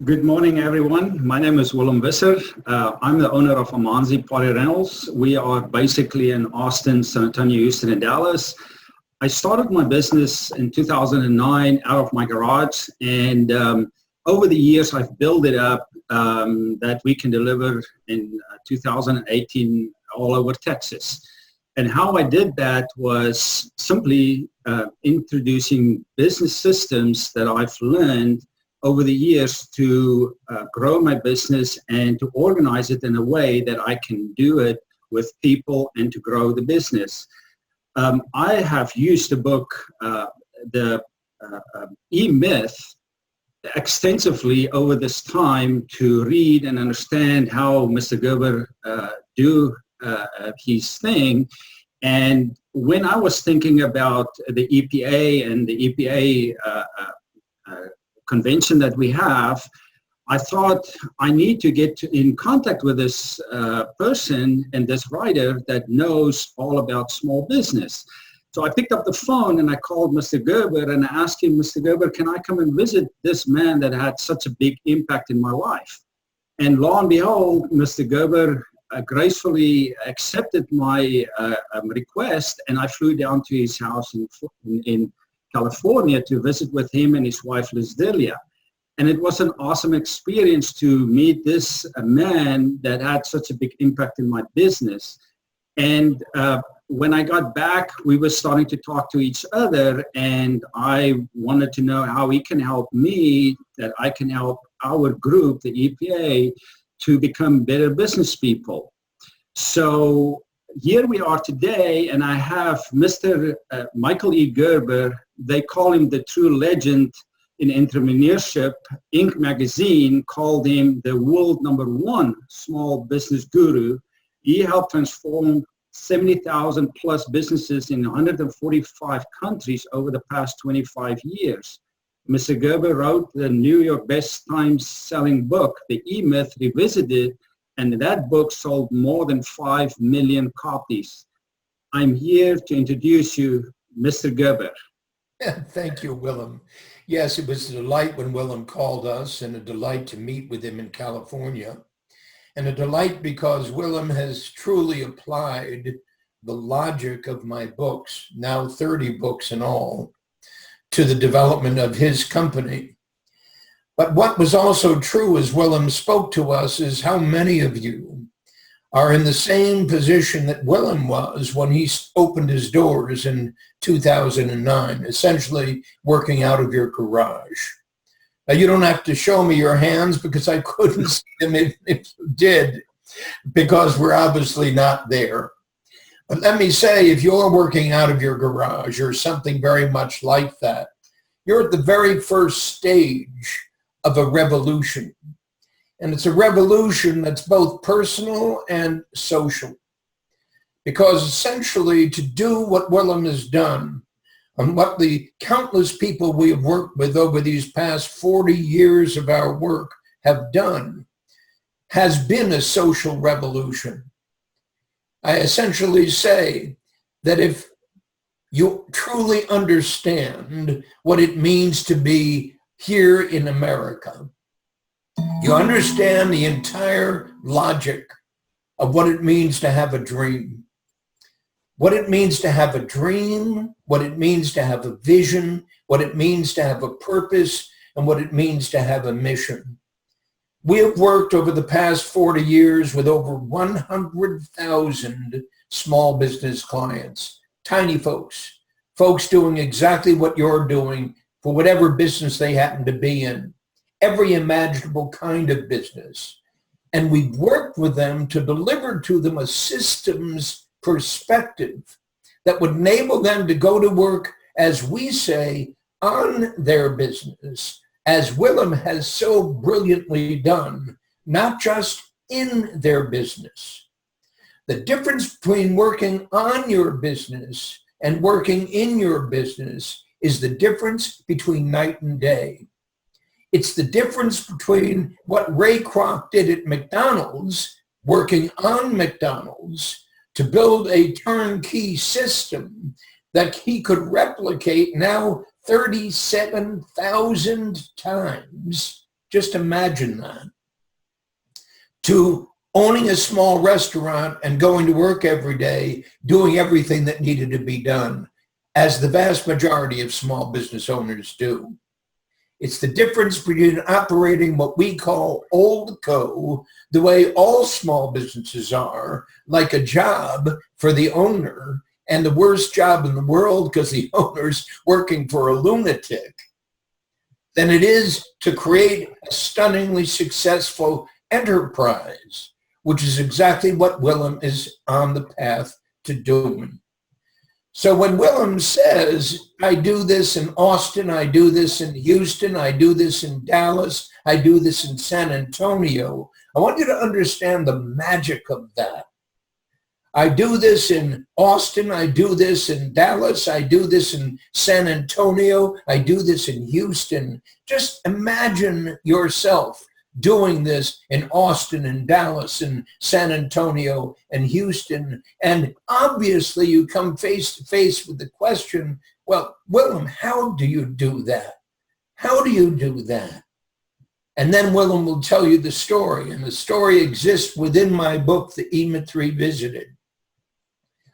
Good morning, everyone. My name is Willem. I'm the owner of Amanzi Party Rentals. We are basically in Austin, San Antonio, Houston, and Dallas. I started my business in 2009 out of my garage, and over the years, I've built it up that we can deliver in 2018 all over Texas. And how I did that was simply introducing business systems that I've learned over the years to grow my business and to organize it in a way that I can do it with people and to grow the business. I have used the book, the E-Myth, extensively over this time to read and understand how Mr. Gerber do his thing. And when I was thinking about the EPA and the EPA convention that we have, I thought I need to get in contact with this person and this writer that knows all about small business. So I picked up the phone and I called Mr. Gerber and I asked him, Mr. Gerber, can I come and visit this man that had such a big impact in my life? And lo and behold, Mr. Gerber gracefully accepted my request, and I flew down to his house in California to visit with him and his wife, Liz Delia. And it was an awesome experience to meet this man that had such a big impact in my business. And when I got back, we were starting to talk to each other, and I wanted to know how he can help me, that I can help our group, the EPA, to become better business people. So here we are today, and I have Mr. Michael E Gerber. They call him the true legend in entrepreneurship. Inc. magazine called him the world #1 small business guru. He helped transform 70,000 plus businesses in 145 countries over the past 25 years. Mr. Gerber wrote the New York Best Times selling book, The E-Myth Revisited, and that book sold more than 5 million copies. I'm here to introduce you, Mr. Gerber. Thank you, Willem. Yes, it was a delight when Willem called us, and a delight to meet with him in California, and a delight because Willem has truly applied the logic of my books, now 30 books in all, to the development of his company. But what was also true as Willem spoke to us is how many of you are in the same position that Willem was when he opened his doors in 2009, essentially working out of your garage. Now, you don't have to show me your hands because I couldn't see them if you did, because we're obviously not there. But let me say, if you're working out of your garage or something very much like that, you're at the very first stage of a revolution. And it's a revolution that's both personal and social. Because essentially to do what Willem has done and what the countless people we have worked with over these past 40 years of our work have done has been a social revolution. I essentially say that if you truly understand what it means to be here in America, you understand the entire logic of what it means to have a dream, what it means to have a dream, what it means to have a vision, what it means to have a purpose, and what it means to have a mission. We have worked over the past 40 years with over 100,000 small business clients, tiny folks, folks doing exactly what you're doing for whatever business they happen to be in, every imaginable kind of business. And we've worked with them to deliver to them a systems perspective that would enable them to go to work, as we say, on their business, as Willem has so brilliantly done, not just in their business. The difference between working on your business and working in your business is the difference between night and day. It's the difference between what Ray Kroc did at McDonald's, working on McDonald's, to build a turnkey system that he could replicate now 37,000 times Just imagine that. To owning a small restaurant and going to work every day, doing everything that needed to be done, as the vast majority of small business owners do. It's the difference between operating what we call old co, the way all small businesses are, like a job for the owner, and the worst job in the world because the owner's working for a lunatic, than it is to create a stunningly successful enterprise, which is exactly what Willem is on the path to doing. So when Willem says, I do this in Austin, I do this in Houston, I do this in Dallas, I do this in San Antonio, I want you to understand the magic of that. I do this in Austin, I do this in Dallas, I do this in San Antonio, I do this in Houston. Just imagine yourself doing this in Austin and Dallas and San Antonio and Houston. And obviously you come face to face with the question, well, Willem, how do you do that? How do you do that? And then Willem will tell you the story, and the story exists within my book, The E-Myth Revisited.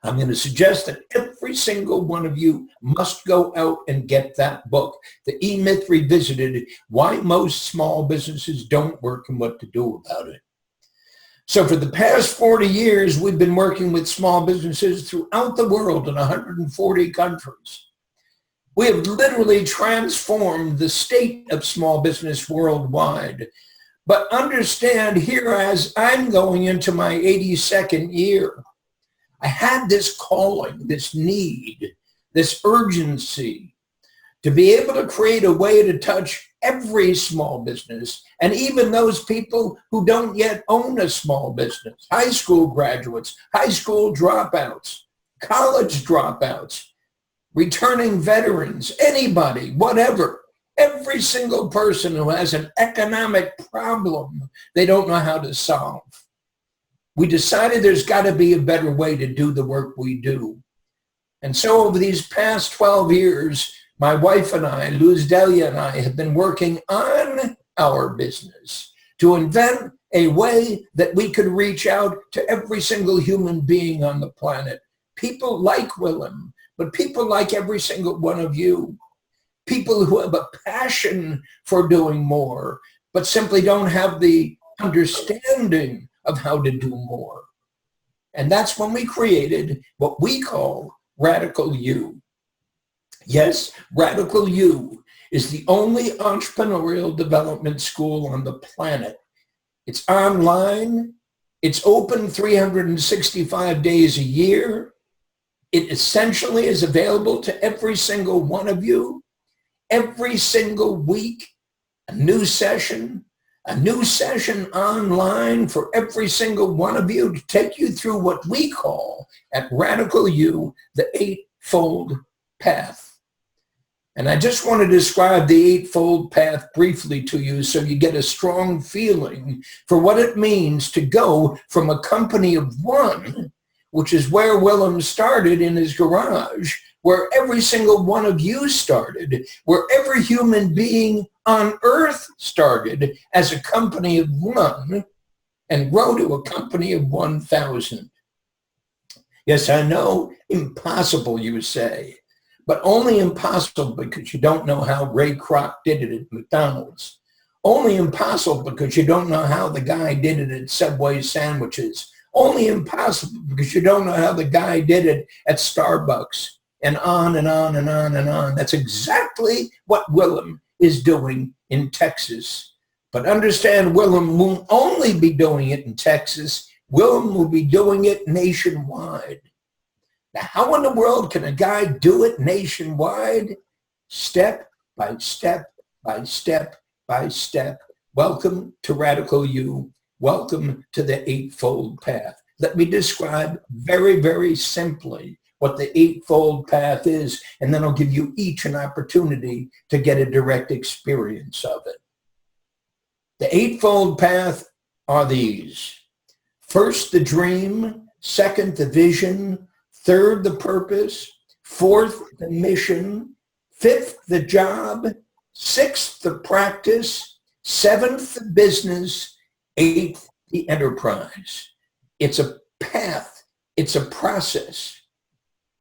I'm going to suggest that every single one of you must go out and get that book, The E-Myth Revisited, Why Most Small Businesses Don't Work and What to Do About It. So for the past 40 years, we've been working with small businesses throughout the world in 140 countries. We have literally transformed the state of small business worldwide. But understand here, as I'm going into my 82nd year, I had this calling, this need, this urgency to be able to create a way to touch every small business, and even those people who don't yet own a small business, high school graduates, high school dropouts, college dropouts, returning veterans, anybody, whatever. Every single person who has an economic problem they don't know how to solve. We decided there's got to be a better way to do the work we do. And so over these past 12 years, my wife and I, Luz Delia and I, have been working on our business to invent a way that we could reach out to every single human being on the planet. People like Willem, but people like every single one of you. People who have a passion for doing more, but simply don't have the understanding of how to do more. And that's when we created what we call Radical You. Yes, Radical You is the only entrepreneurial development school on the planet. It's online. It's open 365 days a year. It essentially is available to every single one of you. Every single week, a new session online for every single one of you to take you through what we call at Radical You, the Eightfold Path. And I just want to describe the Eightfold Path briefly to you so you get a strong feeling for what it means to go from a company of one, which is where Willem started in his garage, where every single one of you started, where every human being on earth started as a company of one, and grow to a company of 1,000. Yes, I know, impossible, you say, but only impossible because you don't know how Ray Kroc did it at McDonald's. Only impossible because you don't know how the guy did it at Subway sandwiches. Only impossible because you don't know how the guy did it at Starbucks. And on and on and on and on. That's exactly what Willem is doing in Texas. But understand, Willem won't only be doing it in Texas. Willem will be doing it nationwide. Now, how in the world can a guy do it nationwide? Step by step by step by step. Welcome to Radical You. Welcome to the Eightfold Path. Let me describe very, very simply what the Eightfold Path is, and then I'll give you each an opportunity to get a direct experience of it. The Eightfold Path are these. First, the dream. Second, the vision. Third, the purpose. Fourth, the mission. Fifth, the job. Sixth, the practice. Seventh, the business. Eighth, the enterprise. It's a path. It's a process.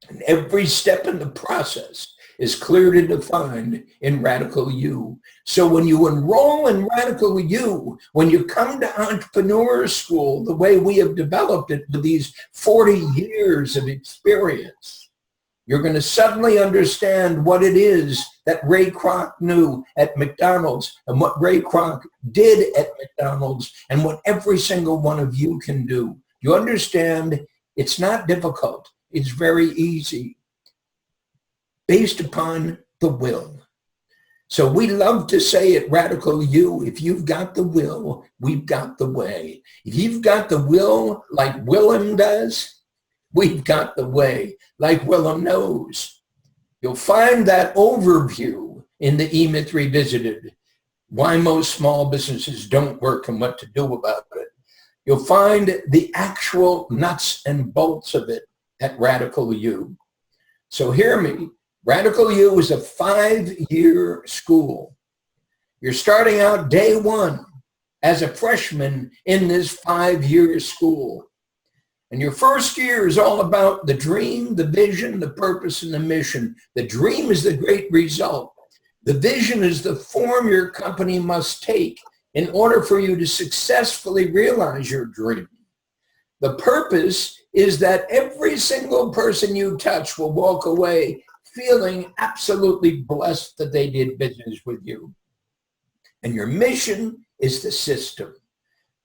And every step in the process is clearly defined in Radical You. So when you enroll in Radical You, when you come to entrepreneur school, the way we have developed it with these 40 years of experience, you're going to suddenly understand what it is that Ray Kroc knew at McDonald's and what Ray Kroc did at McDonald's and what every single one of you can do. You understand it's not difficult. It's very easy based upon the will. So we love to say at Radical You, if you've got the will, we've got the way. If you've got the will like Willem does, we've got the way like Willem knows. You'll find that overview in the E-Myth Revisited, why most small businesses don't work and what to do about it. You'll find the actual nuts and bolts of it at Radical You. So hear me. Radical You is a 5-year school. You're starting out day one as a freshman in this 5-year school. And your first year is all about the dream, the vision, the purpose, and the mission. The dream is the great result. The vision is the form your company must take in order for you to successfully realize your dream. The purpose is that every single person you touch will walk away feeling absolutely blessed that they did business with you. And your mission is the system.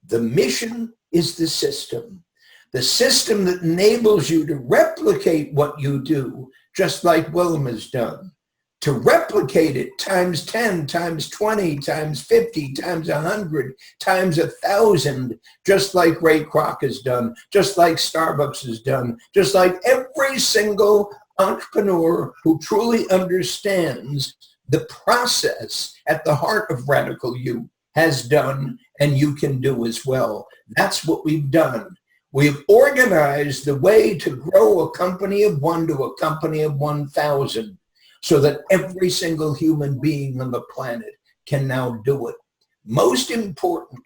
The mission is the system. The system that enables you to replicate what you do, just like Willem has done. To replicate it times 10, times 20, times 50, times 100, times 1,000, just like Ray Kroc has done, just like Starbucks has done, just like every single entrepreneur who truly understands the process at the heart of Radical You has done, and you can do as well. That's what we've done. We've organized the way to grow a company of 1 to a company of 1,000 so that every single human being on the planet can now do it. Most important,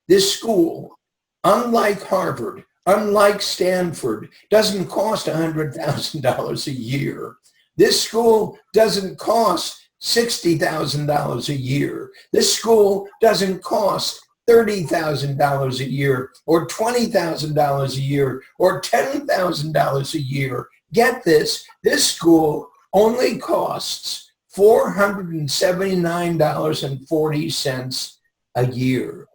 this school, unlike Harvard, unlike Stanford, doesn't cost $100,000 a year. This school doesn't cost $60,000 a year. This school doesn't cost $30,000 a year or $20,000 a year or $10,000 a year. Get this, this school only costs $479.40 a year.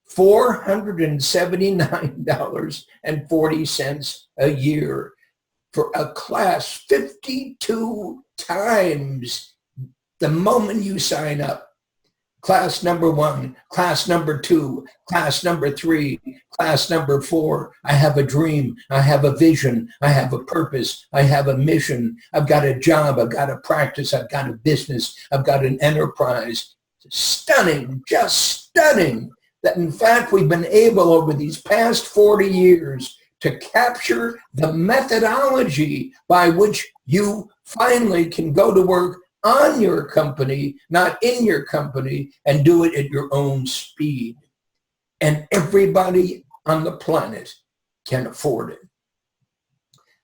$479.40 a year for a class 52 times the moment you sign up. Class number 1, class number 2, class number 3, class number 4. I have a dream. I have a vision. I have a purpose. I have a mission. I've got a job. I've got a practice. I've got a business. I've got an enterprise. Stunning, just stunning that in fact we've been able over these past 40 years to capture the methodology by which you finally can go to work on your company, not in your company, and do it at your own speed. And everybody on the planet can afford it.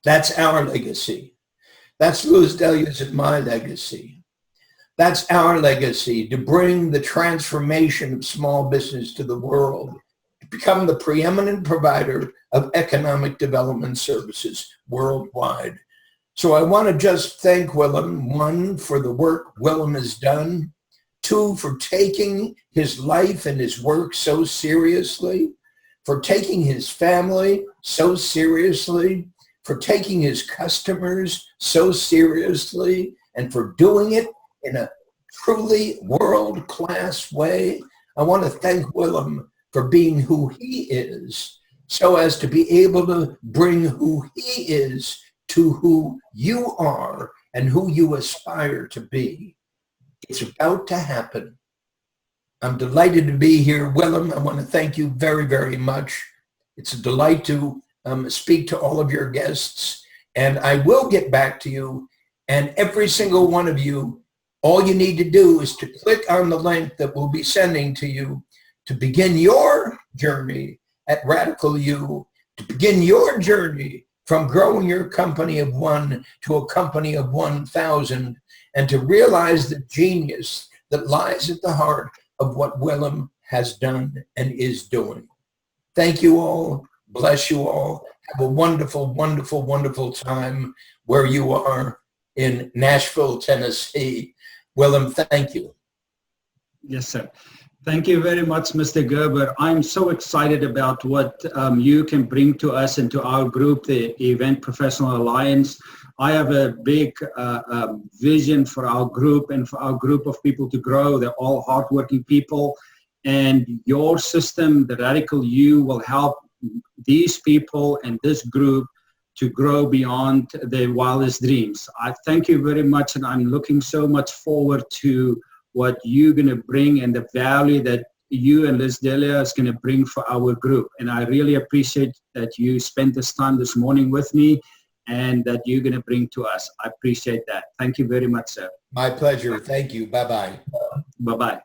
That's our legacy. That's Louis Delia's and my legacy. That's our legacy, to bring the transformation of small business to the world, to become the preeminent provider of economic development services worldwide. So I want to just thank Willem, 1, for the work Willem has done, 2, for taking his life and his work so seriously, for taking his family so seriously, for taking his customers so seriously, and for doing it in a truly world-class way. I want to thank Willem for being who he is, so as to be able to bring who he is to who you are and who you aspire to be. It's about to happen. I'm delighted to be here. Willem, I want to thank you very, very much. It's a delight to speak to all of your guests, and I will get back to you, and every single one of you All you need to do is to click on the link that we'll be sending to you to begin your journey at Radical You, to begin your journey from growing your company of 1 to a company of 1,000, and to realize the genius that lies at the heart of what Willem has done and is doing. Thank you all. Bless you all. Have a wonderful, wonderful, wonderful time where you are in Nashville, Tennessee. Willem, thank you. Yes, sir. Thank you very much, Mr. Gerber. I'm so excited about what you can bring to us and to our group, the Event Professional Alliance. I have a big vision for our group and for our group of people to grow. They're all hardworking people. And your system, the Radical You, will help these people and this group to grow beyond their wildest dreams. I thank you very much, and I'm looking so much forward to what you're going to bring and the value that you and Liz Delia is going to bring for our group. And I really appreciate that you spent this time this morning with me and that you're going to bring to us. I appreciate that. Thank you very much, sir. My pleasure. Thank you. Bye-bye. Bye-bye.